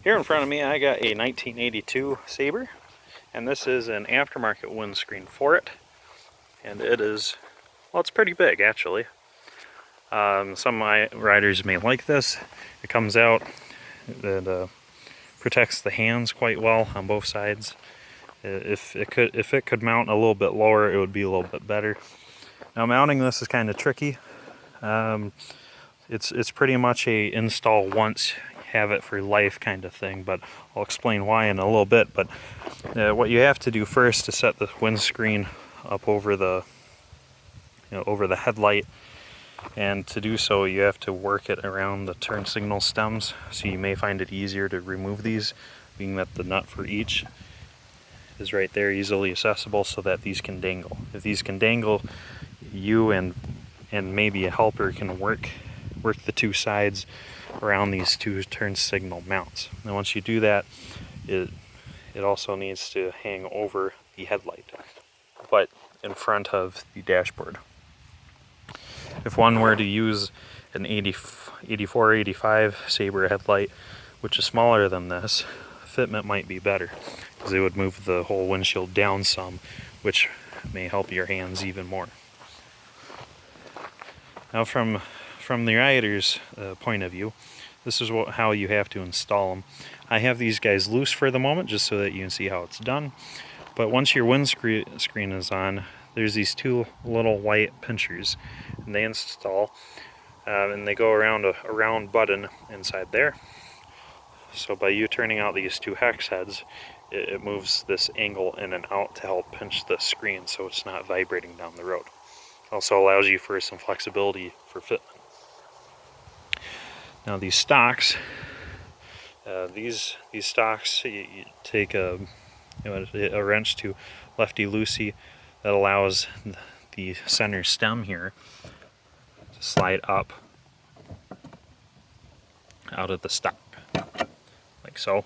Here in front of me I got a 1982 Sabre, and this is an aftermarket windscreen for it, and it is, well, it's pretty big actually. Some of my riders may like this. It comes out, it protects the hands quite well on both sides. If it could mount a little bit lower, it would be a little bit better. Now mounting this is kind of tricky. It's pretty much a install once, have it for life kind of thing, but I'll explain why in a little bit. But what you have to do first to set the windscreen up over the over the headlight, and to do so you have to work it around the turn signal stems. So you may find it easier to remove these, being that the nut for each is right there, easily accessible, so that these can dangle. If these can dangle, you and maybe a helper can work the two sides around these two turn signal mounts. And once you do that, it also needs to hang over the headlight, but in front of the dashboard. If one were to use an 84-85 Sabre headlight, which is smaller than this, fitment might be better, because it would move the whole windshield down some, which may help your hands even more. Now from the rider's point of view, this is how you have to install them. I have these guys loose for the moment just so that you can see how it's done. But once your windscreen is on, there's these two little white pinchers, and they install, and they go around a round button inside there. So by you turning out these two hex heads, it moves this angle in and out to help pinch the screen so it's not vibrating down the road. Also allows you for some flexibility for fitment. Now these stocks, these stocks, you take a wrench to lefty-loosey that allows the center stem here to slide up out of the stock, like so.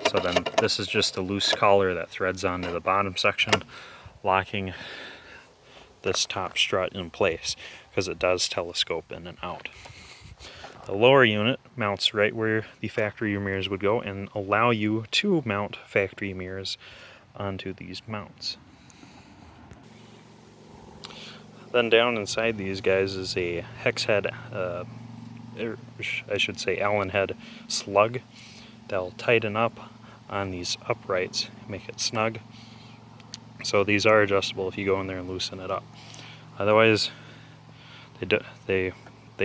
So then this is just a loose collar that threads onto the bottom section, locking this top strut in place, because it does telescope in and out. The lower unit mounts right where the factory mirrors would go, and allow you to mount factory mirrors onto these mounts. Then down inside these guys is a hex head, I should say Allen head slug, that'll tighten up on these uprights, make it snug. So these are adjustable if you go in there and loosen it up. Otherwise, they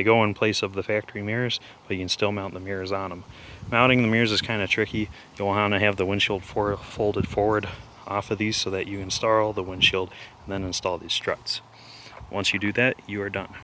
go in place of the factory mirrors, but you can still mount the mirrors on them. Mounting the mirrors is kind of tricky. You'll want to have the windshield folded forward off of these so that you install the windshield and then install these struts. Once you do that, you are done.